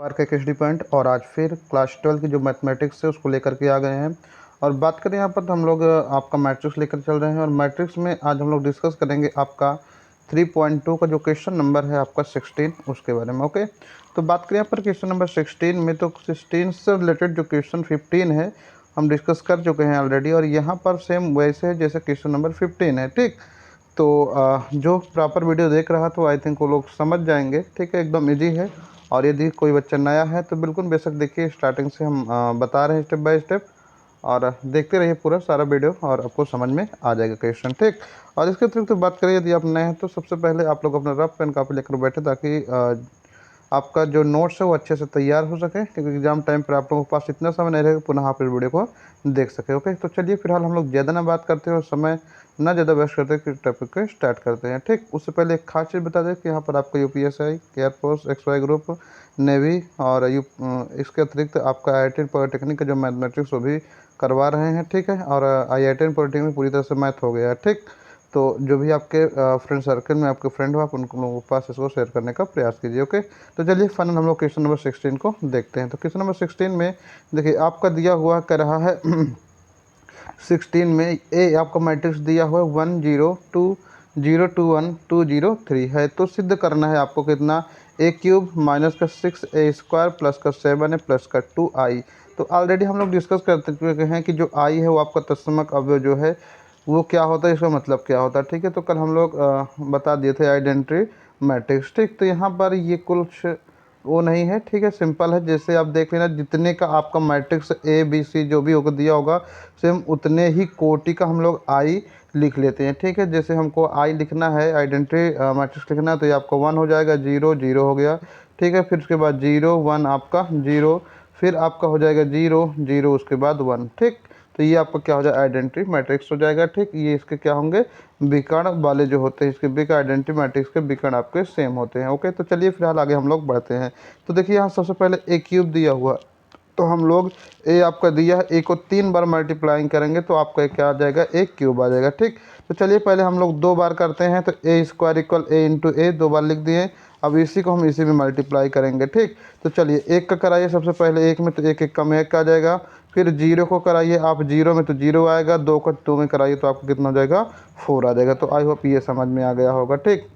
Park academy point. और आज फिर क्लास 12 की जो मैथमेटिक्स है उसको लेकर के आ गए हैं। और बात करें यहाँ पर तो हम लोग आपका मैट्रिक्स लेकर चल रहे हैं। और मैट्रिक्स में आज हम लोग डिस्कस करेंगे आपका 3.2 का जो क्वेश्चन नंबर है आपका 16 उसके बारे में। ओके, तो बात करें यहाँ पर क्वेश्चन नंबर 16 में, तो 16 से रिलेटेड जो क्वेश्चन 15 है हम डिस्कस कर चुके हैं ऑलरेडी। और यहाँ पर सेम वैसे है जैसे क्वेश्चन नंबर 15 है। ठीक, तो जो प्रॉपर वीडियो देख रहा तो आई थिंक वो लोग समझ जाएंगे। ठीक है, एकदम इजी है। और यदि कोई बच्चा नया है तो बिल्कुल बेशक देखिए, स्टार्टिंग से हम बता रहे हैं स्टेप बाय स्टेप, और देखते रहिए पूरा सारा वीडियो और आपको समझ में आ जाएगा क्वेश्चन। ठीक, और इसके अतिरिक्त तो बात करें यदि आप नए हैं तो सबसे पहले आप लोग अपना रफ पेन कापी लेकर बैठे, ताकि आपका जो नोट्स है वो अच्छे से तैयार हो सके, क्योंकि एग्जाम टाइम पर आप लोगों के पास इतना समय नहीं रहेगा पुनः आप इस वीडियो को देख सके। ओके, तो चलिए फिलहाल हम लोग ज़्यादा ना बात करते हैं और समय ना ज़्यादा वेस्ट करते हैं, टॉपिक को स्टार्ट करते हैं। ठीक, उससे पहले एक खास चीज़ बता दें कि यहाँ पर आपका UPSC, air force, XY group, navy और इसके अतिरिक्त आपका IIT पॉलिटेक्निक का जो मैथमेटिक्स वो भी करवा रहे हैं। ठीक है, और IIT पॉलिटेक्निक में पूरी तरह से मैथ हो गया है। ठीक, तो जो भी आपके फ्रेंड सर्कल में आपके फ्रेंड हो आप उन लोगों के पास इसको शेयर करने का प्रयास कीजिए। ओके, तो चलिए फाइनल हम लोग क्वेश्चन नंबर 16 को देखते हैं। तो क्वेश्चन नंबर 16 में देखिए आपका दिया हुआ कह रहा है 16 में ए आपका मैट्रिक्स दिया हुआ है 1 0 2 0 2 1 2 0 3 है। तो सिद्ध करना है आपको कितना, ए क्यूब माइनस का 6 A² प्लस का 7 है प्लस का 2i। तो ऑलरेडी हम लोग डिस्कस कर चुके हैं कि जो i है वो आपका तत्समक अवयव जो है वो क्या होता है, इसका मतलब क्या होता है। ठीक है, तो कल हम लोग बता दिए थे आइडेंटिटी मैट्रिक्स। ठीक, तो यहाँ पर ये कुछ वो नहीं है। ठीक है, सिंपल है। जैसे आप देख लेना जितने का आपका मैट्रिक्स ABC जो भी होगा दिया होगा, सेम उतने ही कोटि का हम लोग आई लिख लेते हैं। ठीक है, जैसे हमको आई लिखना है, आइडेंटिटी मैट्रिक्स लिखना है, तो ये आपका 1 हो जाएगा, 0 0 हो गया। ठीक है, फिर उसके बाद 0 1 आपका 0, फिर आपका हो जाएगा 0 0 उसके बाद 1। ठीक, तो ये आपका क्या हो जाएगा, आइडेंटिटी मैट्रिक्स हो जाएगा। ठीक, ये इसके क्या होंगे, विकर्ण वाले जो होते हैं, इसके विकर्ण आइडेंटिटी मैट्रिक्स के विकर्ण आपके सेम होते हैं। ओके, तो चलिए फिलहाल आगे हम लोग बढ़ते हैं। तो देखिए यहाँ सबसे पहले ए क्यूब दिया हुआ, तो हम लोग ए आपका दिया है, ए को 3 बार मल्टीप्लाइंग करेंगे तो आपका क्या आ जाएगा, ए क्यूब आ जाएगा। ठीक, तो चलिए पहले हम लोग 2 बार करते हैं, तो A² इक्वल A इंटू ए 2 बार लिख दिए। अब इसी को हम इसी में मल्टीप्लाई करेंगे। ठीक, तो चलिए एक का कराइए सबसे पहले, एक में तो एक एक का में एक आ जाएगा। फिर 0 को कराइए आप, 0 में तो 0 आएगा, 2 को 2 में कराइए तो आपको कितना हो जाएगा, 4 आ जाएगा। तो आई होप ये समझ में आ गया होगा। ठीक,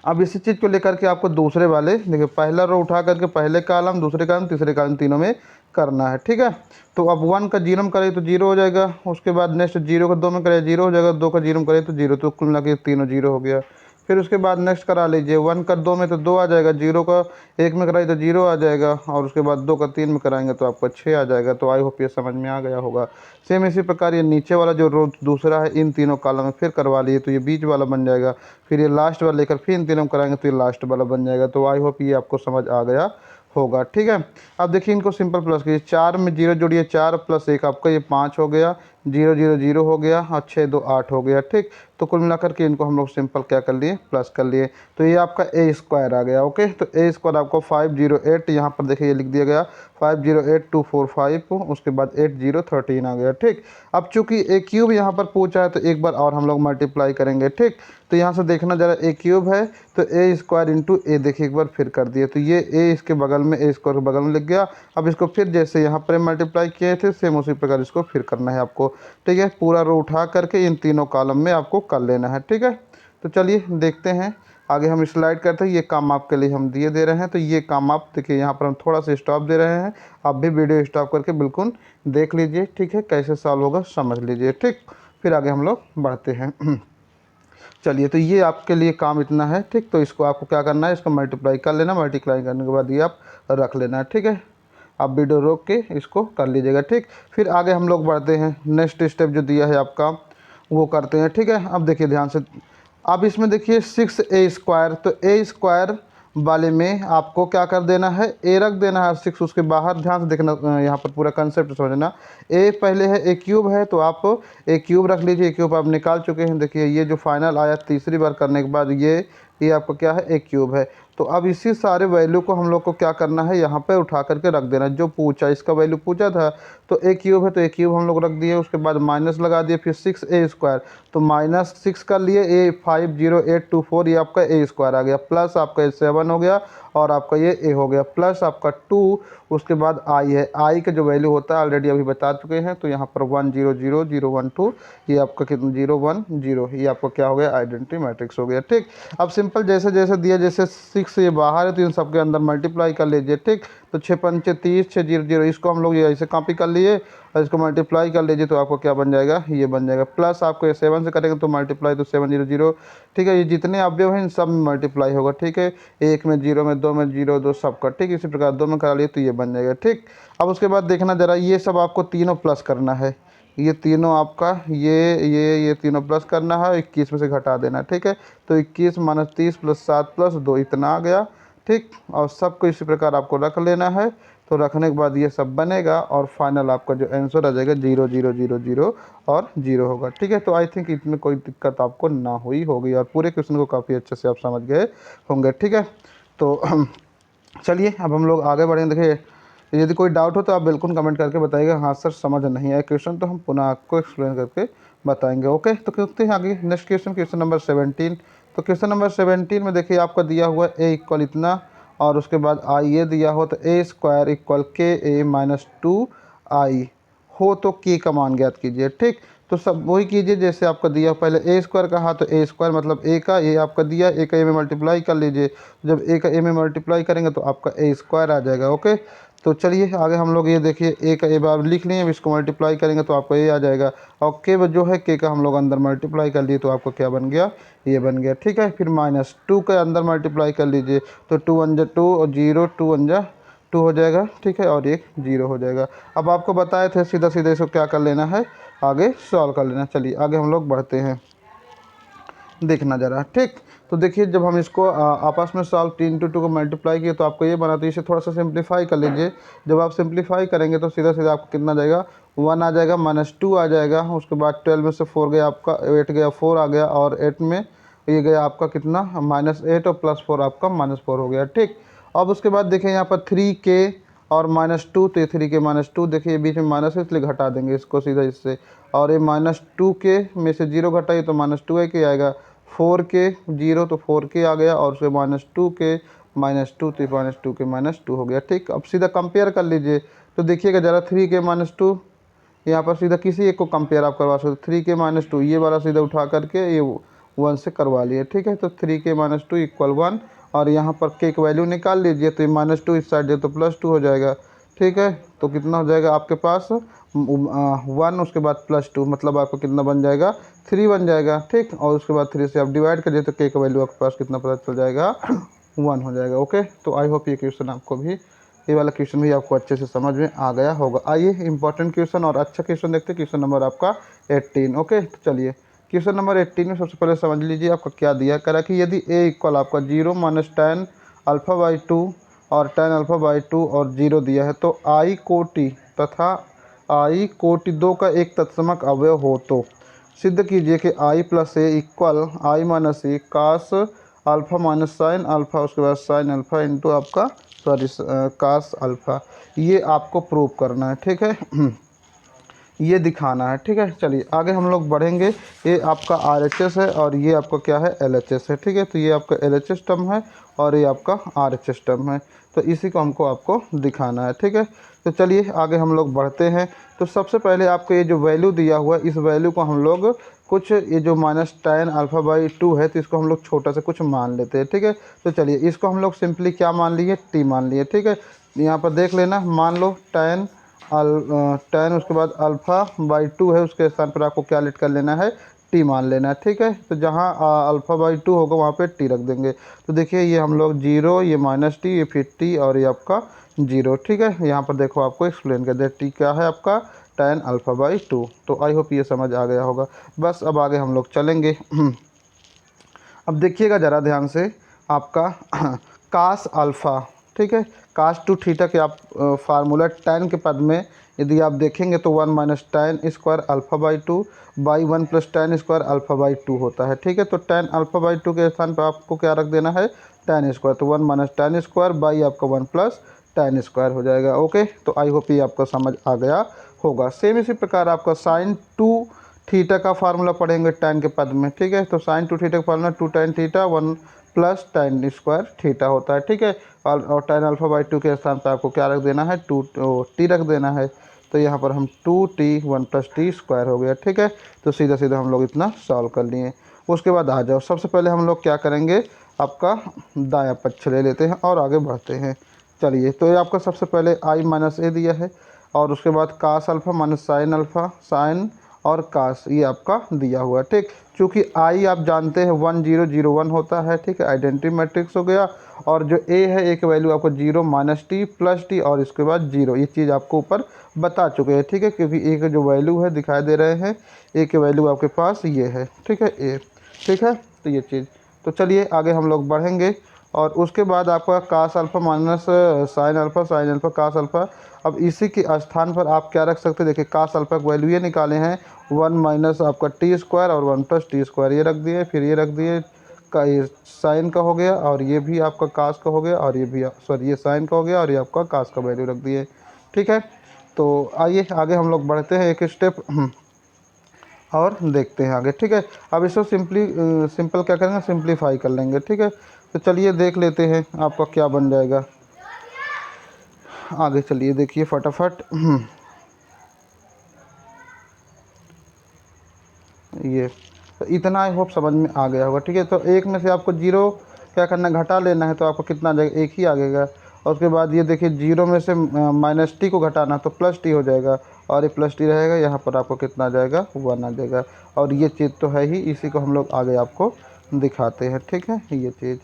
अब इसी चीज़ को लेकर के आपको दूसरे वाले देखिए, पहला रो उठा करके पहले कॉलम, दूसरे कॉलम, तीसरे कॉलम, तीनों में करना है। ठीक है, तो अब 1 का 0 में करें तो 0 हो जाएगा। उसके बाद नेक्स्ट 0 का 2 में करें 0 हो जाएगा, 2 का 0 में करें तो 0, तो कुल मिला के तीनों 0 हो गया। फिर उसके बाद नेक्स्ट करा लीजिए, 1 का 2 में तो 2 आ जाएगा, 0 का 1 में कराइए तो 0 आ जाएगा, और उसके बाद 2 का 3 में कराएंगे तो आपका 6 आ जाएगा। तो आई होप ये समझ में आ गया होगा। सेम इसी प्रकार ये नीचे वाला जो रो दूसरा है, इन तीनों कॉलम में फिर करवा लिए तो ये बीच वाला बन जाएगा। फिर ये लास्ट वाला लेकर फिर इन तीनों में कराएंगे तो ये लास्ट वाला बन जाएगा। तो आई होप ये आपको समझ आ गया होगा। ठीक है, अब देखिए इनको सिंपल प्लस कीजिए, 4 में 0 जोड़िए, 4 प्लस 1 आपका ये 5 हो गया, 0 0 0 हो गया, और 6 2 8 हो गया। ठीक, तो कुल मिलाकर के इनको हम लोग सिंपल क्या कर लिए, प्लस कर लिए। तो ये आपका A² आ गया। ओके, तो A² आपको 508, यहाँ पर देखिए ये लिख दिया गया 508245, उसके बाद 8013 आ गया। ठीक, अब चूंकि ए क्यूब यहाँ पर पूछा है तो एक बार और हम लोग मल्टीप्लाई करेंगे। ठीक, तो यहाँ से देखना जरा, ए क्यूब है तो A² इंटू ए, देखिए एक बार फिर कर दिए तो ये ए इसके बगल में, A² के बगल में लिख गया। अब इसको फिर जैसे यहाँ पर मल्टीप्लाई किए थे सेम उसी प्रकार इसको फिर करना है आपको। ठीक है, पूरा रो उठा करके इन तीनों कॉलम में आपको कर लेना है। ठीक है, तो चलिए देखते हैं आगे, हम स्लाइड करते हैं। ये काम आपके लिए हम दे रहे हैं, तो ये काम आप देखिए, यहाँ पर हम थोड़ा सा स्टॉप दे रहे हैं, आप भी वीडियो स्टॉप करके बिल्कुल देख लीजिए। ठीक है, कैसे सॉल्व होगा समझ लीजिए। ठीक, फिर आगे हम लोग बढ़ते हैं। चलिए, तो ये आपके लिए काम इतना है। ठीक, तो इसको आपको क्या करना है, इसको मल्टीप्लाई कर लेना, मल्टीप्लाई करने के बाद ये आप रख लेना है। ठीक है, आप वीडियो रोक के इसको कर लीजिएगा। ठीक, फिर आगे हम लोग बढ़ते हैं, नेक्स्ट स्टेप जो दिया है आपका वो करते हैं। ठीक है, अब देखिए ध्यान से, अब इसमें देखिए 6A², तो A² वाले में आपको क्या कर देना है, ए रख देना है, 6 उसके बाहर। ध्यान से देखना, यहाँ पर पूरा कंसेप्ट समझना। ए पहले है, ए क्यूब है तो आप ए क्यूब रख लीजिए, ए क्यूब आप निकाल चुके हैं। देखिए ये जो फाइनल आया तीसरी बार करने के बाद ये आपका क्या है, ए क्यूब है। तो अब इसी सारे वैल्यू को हम लोग को क्या करना है, यहाँ पे उठा करके रख देना। जो पूछा, इसका वैल्यू पूछा था तो ए क्यूब है तो ए क्यूब हम लोग रख दिए, उसके बाद माइनस लगा दिए, फिर 6A², तो -6 कर लिए, A 50824, ये आपका A² आ गया, प्लस आपका 7 हो गया, और आपका ये ए हो गया, प्लस आपका 2, उसके बाद आई है, आई का जो वैल्यू होता है ऑलरेडी अभी बता चुके हैं, तो यहाँ पर 1 0 0 0 1 2, ये आपका कितना 0 1 0, ये आपका क्या हो गया आइडेंटिटी मैट्रिक्स हो गया। ठीक, अब सिंपल जैसे जैसे दिया, जैसे 6 ये बाहर है तो इन सबके अंदर मल्टीप्लाई कर लीजिए। ठीक, तो 6 पंचे 30, 6 0 0, इसको हम लोग ये ऐसे कॉपी कर लिए और इसको मल्टीप्लाई कर लीजिए, तो आपको क्या बन जाएगा, ये बन जाएगा। प्लस आपको ये 7 से करेंगे तो मल्टीप्लाई, तो 7 0 0। ठीक है, ये जितने अवयव हैं इन सब में मल्टीप्लाई होगा। ठीक है, 1 में 0 में 2 में 0 2 सबका। ठीक, इसी प्रकार 2 में करा लिए तो ये बन जाएगा। ठीक, अब उसके बाद देखना ज़रा, ये सब आपको तीनों प्लस करना है, ये तीनों आपका ये तीनों प्लस करना है, 21 में से घटा देना है। ठीक है, तो 21 माइनस 30 प्लस 7 प्लस 2 इतना आ गया। ठीक, और सबको इसी प्रकार आपको रख लेना है, तो रखने के बाद ये सब बनेगा और फाइनल आपका जो आंसर आ जाएगा 0 0 0 0 और 0 होगा। ठीक है, तो आई थिंक इसमें कोई दिक्कत आपको ना हुई होगी और पूरे क्वेश्चन को काफ़ी अच्छे से आप समझ गए होंगे। ठीक है, तो चलिए अब हम लोग आगे बढ़ेंगे। देखिए, यदि कोई डाउट हो तो आप बिल्कुल कमेंट करके बताइएगा, हाँ सर समझ नहीं आया क्वेश्चन, तो हम पुनः आपको एक्सप्लेन करके बताएंगे। ओके, तो करते हैं आगे नेक्स्ट क्वेश्चन, क्वेश्चन नंबर 17। तो क्वेश्चन नंबर 17 में देखिए आपका दिया हुआ ए इक्वल इतना, और उसके बाद आई ये दिया हो, तो ए स्क्वायर इक्वल के ए माइनस 2 आई हो, तो के का मान ज्ञात कीजिए। ठीक, तो सब वही कीजिए जैसे आपका दिया, पहले ए स्क्वायर कहा तो ए स्क्वायर मतलब ए का, ये आपका दिया, ए का ए में मल्टीप्लाई कर लीजिए। जब ए का ए में मल्टीप्लाई करेंगे तो आपका ए स्क्वायर आ जाएगा। ओके, तो चलिए आगे हम लोग ये देखिए, ए का ए बार लिख लिए, अब इसको मल्टीप्लाई करेंगे तो आपका ये आ जाएगा, और के जो है के का हम लोग अंदर मल्टीप्लाई कर लिए तो आपको क्या बन गया, ये बन गया। ठीक है, फिर माइनस 2 के अंदर मल्टीप्लाई कर लीजिए, तो 2 1 जा 2 और 0 2 1 जा 2 हो जाएगा। ठीक है, और एक 0 हो जाएगा। अब आपको बताए थे सीधा सीधा इसको क्या कर लेना है, आगे सॉल्व कर लेना। चलिए आगे हम लोग बढ़ते हैं, देखना ज़रा। ठीक, तो देखिए जब हम इसको आपस में सॉल्व 3 × 2 को मल्टीप्लाई किए तो आपको ये बना, तो इसे थोड़ा सा सिंप्लीफाई कर लीजिए। जब आप सिंप्लीफाई करेंगे तो सीधा सीधा आपको कितना जाएगा, 1 आ जाएगा, माइनस 2 आ जाएगा, उसके बाद 12 में से 4 गया आपका, 8 गया, 4 आ गया, और 8 में ये गया आपका कितना, -8 और +4 आपका -4 हो गया। ठीक, अब उसके बाद देखिए यहाँ पर 3k और -2, तो 3k -2, देखिए बीच में माइनस है इसलिए घटा देंगे इसको सीधा इससे, और ये -2k में से 0 घटाइए तो -2 के आएगा, 4k 0 तो 4k आ गया, और उसके -2k -2 तो -2k -2 हो गया। ठीक, अब सीधा कंपेयर कर लीजिए, तो देखिएगा ज़रा 3k -2, यहाँ पर सीधा किसी एक को कंपेयर आप करवा सकते, 3k -2 ये वाला सीधा उठा करके ये 1 से करवा लिए। ठीक है, तो 3k -2 इक्वल 1, और यहाँ पर के की वैल्यू निकाल लीजिए, तो ये -2 इस साइड दे तो +2 हो जाएगा। ठीक है, तो कितना हो जाएगा आपके पास 1, उसके बाद +2, मतलब आपको कितना बन जाएगा, 3 बन जाएगा। ठीक, और उसके बाद 3 से आप डिवाइड करिए तो के का वैल्यू आपके पास कितना पता चल जाएगा, 1 हो जाएगा। ओके, तो आई होप ये क्वेश्चन आपको भी, ये वाला क्वेश्चन भी आपको अच्छे से समझ में आ गया होगा। आइए इंपॉर्टेंट क्वेश्चन और अच्छा क्वेश्चन देखते हैं, क्वेश्चन नंबर आपका 18। ओके, तो चलिए क्वेश्चन नंबर 18 में सबसे पहले समझ लीजिए आपका क्या दिया करा, कि यदि ए इक्वल आपका 0 - tan α/2 और tan α/2 और 0 दिया है, तो आई कोटि तथा आई कोटि 2 का एक तत्समक अवयव हो, तो सिद्ध कीजिए कि I + A equal I - A cos alpha minus sine alpha, उसके बाद साइन अल्फ़ा इंटू आपका सॉरी कास अल्फ़ा, ये आपको प्रूव करना है। ठीक है, ये दिखाना है। ठीक है, चलिए आगे हम लोग बढ़ेंगे। ये आपका RHS है और ये आपका क्या है, LHS है। ठीक है, तो ये आपका LHS टर्म है और ये आपका RHS टर्म है, तो इसी को हमको आपको दिखाना है। ठीक है, तो चलिए आगे हम लोग बढ़ते हैं। तो सबसे पहले आपको ये जो वैल्यू दिया हुआ है, इस वैल्यू को हम लोग कुछ, ये जो -tan α/2 है, तो इसको हम लोग छोटा सा कुछ मान लेते हैं। ठीक है, तो चलिए इसको हम लोग सिंपली क्या मान लिए, t मान लिए। ठीक है, यहाँ पर देख लेना, मान लो tan उसके बाद α/2 है, उसके स्थान पर आपको क्या लेट कर लेना है, t मान लेना है। ठीक है, तो जहाँ α/2 होगा वहाँ पे t रख देंगे, तो देखिए ये हम लोग 0, ये -t, ये फिर t और ये आपका 0। ठीक है, यहाँ पर देखो आपको एक्सप्लेन कर दे, t क्या है आपका tan α/2। तो आई होप ये समझ आ गया होगा। बस अब आगे हम लोग चलेंगे। अब देखिएगा ज़रा ध्यान से, आपका कास अल्फ़ा, ठीक है, कास टू थीटा के आप फार्मूला tan के पद में यदि आप देखेंगे तो 1 - tan square α/2 by 1 + tan square α/2 होता है। ठीक है, तो tan α/2 के स्थान पर आपको क्या रख देना है, tan स्क्वायर, तो 1 - tan स्क्वायर बाई आपका 1 + tan स्क्वायर हो जाएगा। ओके, तो आई होप ये आपको समझ आ गया होगा। सेम इसी प्रकार आपका sin 2 थीटा का फार्मूला पढ़ेंगे tan के पद में, ठीक है। तो साइन टू थीटा का formula 2 tan theta 1 plus tan square theta होता है, ठीक है। और tan अल्फा बाई 2 के स्थान पर आपको क्या रख देना है, टी रख देना है। तो यहाँ पर हम 2t 1 प्लस टी स्क्वायर हो गया, ठीक है। तो सीधा सीधा हम लोग इतना सॉल्व कर लिए। उसके बाद आ जाओ, सबसे पहले हम लोग क्या करेंगे, आपका दायां पक्ष ले लेते हैं और आगे बढ़ते हैं। चलिए, तो ये आपका सबसे पहले i माइनस ए दिया है और उसके बाद cos alpha minus sine alpha, sine और कास ये आपका दिया हुआ है, ठीक। चूँकि आई आप जानते हैं 1 0 0 1 होता है, ठीक है, आइडेंटिटी मैट्रिक्स हो गया। और जो ए है, ए की वैल्यू आपको 0 माइनस टी प्लस टी और इसके बाद 0, ये चीज़ आपको ऊपर बता चुके हैं, ठीक है। क्योंकि ए के जो वैल्यू है दिखाई दे रहे हैं, ए की वैल्यू आपके पास ये है, ठीक है, ए, ठीक है। तो ये चीज़, तो चलिए आगे हम लोग बढ़ेंगे। और उसके बाद आपका cos alpha minus sine alpha cos alpha. अब इसी के स्थान पर आप क्या रख सकते हैं, देखिए कास अल्फ़ा की वैल्यू ये निकाले हैं 1 माइनस आपका टी स्क्वायर और 1 प्लस टी स्क्वायर, ये रख दिए। फिर ये रख दिए का, ये साइन का हो गया और ये भी आपका कास का हो गया और ये भी सॉरी ये साइन का हो गया और ये आपका कास का वैल्यू रख दिए, ठीक है। तो आइए आगे हम लोग बढ़ते हैं एक स्टेप और देखते हैं आगे, ठीक है। अब इसको सिंपल क्या करेंगे, सिंप्लीफाई कर लेंगे, ठीक है। तो चलिए देख लेते हैं आपका क्या बन जाएगा। आगे चलिए देखिए फटाफट ये तो इतना आई होप समझ में आ गया होगा, ठीक है। तो एक में से आपको जीरो क्या करना है, घटा लेना है। तो आपको कितना आ जाएगा, एक ही आ जाएगा। और उसके बाद ये देखिए जीरो में से माइनस टी को घटाना है तो प्लस टी हो जाएगा और ये प्लस टी रहेगा, यहाँ पर आपको कितना आ जाएगा, 1 आ जाएगा। और ये चीज़ तो है ही, इसी को हम लोग आगे आपको दिखाते हैं, ठीक है। ये चीज़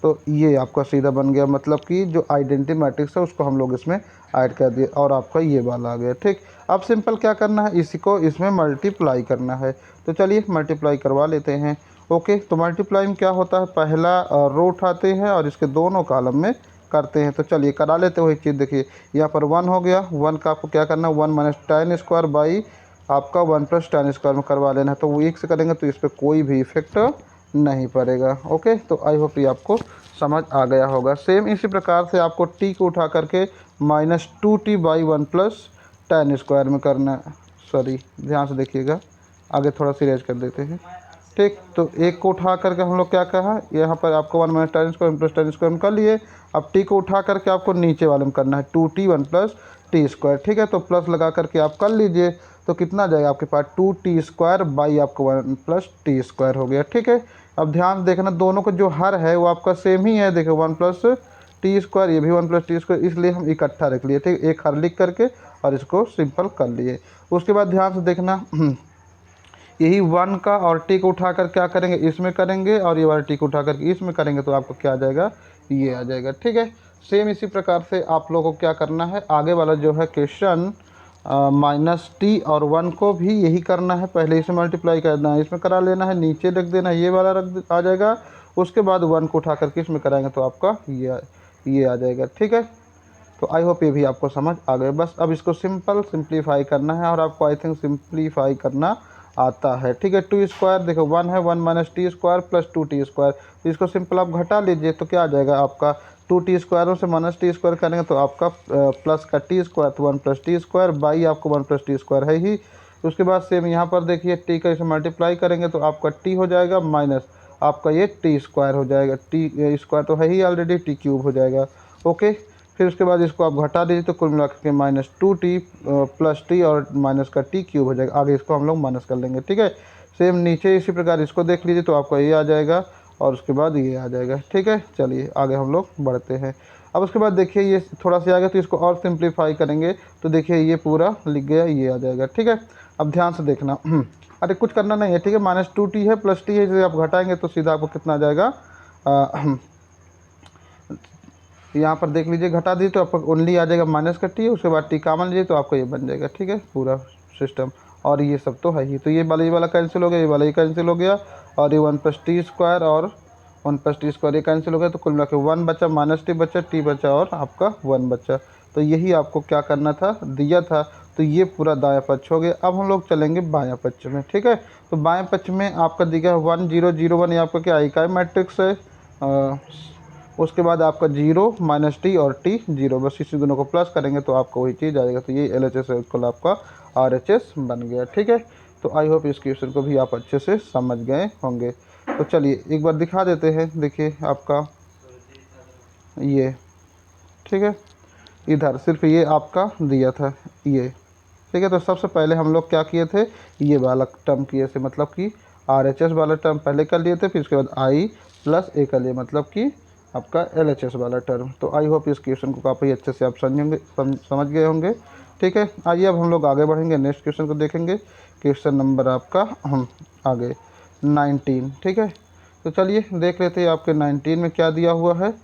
तो ये आपका सीधा बन गया, मतलब कि जो आइडेंटिटी मैट्रिक्स है उसको हम लोग इसमें ऐड कर दिए और आपका ये वाला आ गया, ठीक। अब सिंपल क्या करना है, इसी को इसमें मल्टीप्लाई करना है। तो चलिए मल्टीप्लाई करवा लेते हैं। ओके, तो मल्टीप्लाई में क्या होता है, पहला रो उठाते हैं और इसके दोनों कॉलम में करते हैं। तो चलिए करा लेते हो एक चीज़, देखिए यहाँ पर 1 हो गया, 1 का आपको क्या करना है, 1 माइनस tan स्क्वायर बाई आपका 1 प्लस tan स्क्वायर में करवा लेना है। तो वो एक से करेंगे तो इस पर कोई भी इफेक्ट नहीं पड़ेगा। ओके, तो आई होप ये आपको समझ आ गया होगा। सेम इसी प्रकार से आपको टी को उठा करके minus 2t by 1 plus tan square में करना है। सॉरी, ध्यान से देखिएगा, आगे थोड़ा सी रेज कर देते हैं, ठीक। तो एक को उठा करके हम लोग क्या कहा, यहाँ पर आपको 1 minus tan square plus tan square में कर लिए। अब टी को उठा करके आपको नीचे वाले में करना है 2t 1 प्लस टी स्क्वायर, ठीक है। तो प्लस लगा करके आप कर लीजिए। तो कितना आ जाएगा आपके पास, 2t स्क्वायर बाई आपको 1 प्लस टी स्क्वायर हो गया, ठीक है। अब ध्यान देखना, दोनों को जो हर है वो आपका सेम ही है, देखो 1 प्लस टी स्क्वायर, ये भी 1 प्लस टी स्क्वायर, इसलिए हम इकट्ठा रख लिए, ठीक। एक हर लिख करके और इसको सिंपल कर लिए। उसके बाद ध्यान से देखना यही 1 का और टी को उठा कर क्या करेंगे, इसमें करेंगे और ये वाला टी को उठा करके इसमें करेंगे तो आपको क्या आ जाएगा, ये आ जाएगा, ठीक है। सेम इसी प्रकार से आप लोगों को क्या करना है, आगे वाला जो है क्वेश्चन माइनस टी और 1 को भी यही करना है। पहले इसे मल्टीप्लाई करना है, इसमें करा लेना है, नीचे रख देना है, ये वाला रख आ जाएगा। उसके बाद 1 को उठा करके इसमें कराएंगे तो आपका ये आ जाएगा, ठीक है। तो आई होप ये भी आपको समझ आ गए। बस अब इसको सिंप्लीफाई करना है और आपको आई थिंक सिंप्लीफाई करना आता है, ठीक है। 2 स्क्वायर देखो 1 है, 1 minus T square plus 2t square, तो इसको सिंपल आप घटा लीजिए तो क्या आ जाएगा आपका, 2t स्क्वायरों से माइनस टी स्क्वायर करेंगे तो आपका प्लस का टी स्क्वायर, तो 1 प्लस टी स्क्वायर बाई आपको 1 प्लस टी स्क्वायर है ही। उसके बाद सेम यहाँ पर देखिए टी का इसे मल्टीप्लाई करेंगे तो आपका टी हो जाएगा माइनस आपका ये टी स्क्वायर हो जाएगा, टी स्क्वायर तो है ही ऑलरेडी, टी क्यूब हो जाएगा। ओके, फिर उसके बाद इसको आप घटा दीजिए तो कुल मिला के माइनस 2t प्लस टी और माइनस का टी क्यूब हो जाएगा। आगे इसको हम लोग माइनस कर लेंगे, ठीक है। सेम नीचे इसी प्रकार इसको देख लीजिए तो आपका ये आ जाएगा और उसके बाद ये आ जाएगा, ठीक है। चलिए आगे हम लोग बढ़ते हैं। अब उसके बाद देखिए ये थोड़ा सा आ गया तो इसको और सिंप्लीफाई करेंगे तो देखिए ये पूरा लिख गया, ये आ जाएगा, ठीक है। अब ध्यान से देखना अरे कुछ करना नहीं है, ठीक है। माइनस 2t है प्लस टी है, इसे आप घटाएंगे तो सीधा आपको कितना आ जाएगा, यहाँ पर देख लीजिए घटा दी तो आपको ओनली आ जाएगा माइनस का टी, उसके बाद टी कॉमन लीजिए तो आपको ये बन जाएगा, ठीक है, पूरा सिस्टम। और ये सब तो है ही, तो ये वाला कैंसिल हो गया, ये वाला ही कैंसिल हो गया और ये 1 प्लस टी स्क्वायर और 1 प्लस टी स्क्वायर ये कैंसिल हो गया। तो कुल मिला के 1 बचा, माइनस टी बचा, टी बचा और आपका 1 बचा। तो यही आपको क्या करना था, दिया था। तो ये पूरा दायां पक्ष हो गया। अब हम लोग चलेंगे बायां पक्ष में, ठीक है। तो बाएं पक्ष में आपका दिया 1 0 0 1, ये आपका क्या इकाई मैट्रिक्स है। उसके बाद आपका 0 माइनस टी और टी 0, बस इसी दोनों को प्लस करेंगे तो आपको वही चीज़ आएगा। तो ये LHS इक्वल आपका RHS बन गया, ठीक है। तो आई होप इस क्वेश्चन को भी आप अच्छे से समझ गए होंगे। तो चलिए एक बार दिखा देते हैं। देखिए आपका ये, ठीक है, इधर सिर्फ ये आपका दिया था ये, ठीक है। तो सबसे पहले हम लोग क्या किए थे, ये वाला टर्म किए थे, मतलब कि RHS वाला टर्म पहले कर लिए थे, फिर उसके बाद I प्लस A कर लिए, मतलब कि आपका LHS वाला टर्म। तो आई होप इस क्वेश्चन को काफ़ी अच्छे से आप समझ गए होंगे, ठीक है। आइए अब हम लोग आगे बढ़ेंगे, नेक्स्ट क्वेश्चन को देखेंगे। क्वेश्चन नंबर आपका हम आगे 19, ठीक है। तो चलिए देख लेते हैं आपके 19 में क्या दिया हुआ है।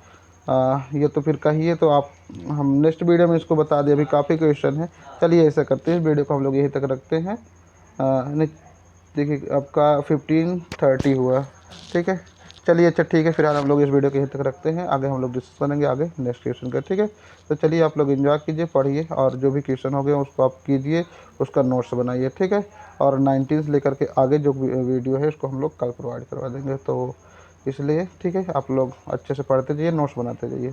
ये तो फिर कहिए तो आप, हम नेक्स्ट वीडियो में इसको बता दें, अभी काफ़ी क्वेश्चन है। चलिए ऐसा करते हैं, इस वीडियो को हम लोग यहीं तक रखते हैं। नहीं, देखिए आपका 15:30 हुआ, ठीक है। चलिए अच्छा ठीक है, फिलहाल हम लोग इस वीडियो को यहीं तक रखते हैं, आगे हम लोग डिस्कस करेंगे आगे नेक्स्ट क्वेश्चन का, ठीक है। तो चलिए आप लोग एंजॉय कीजिए, पढ़िए, और जो भी क्वेश्चन हो गए उसको आप कीजिए, उसका नोट्स बनाइए, ठीक है। और 19 से लेकर के आगे जो वीडियो है उसको हम लोग कल प्रोवाइड करवा देंगे, तो इसलिए ठीक है, आप लोग अच्छे से पढ़ते जाइए, नोट्स बनाते जाइए।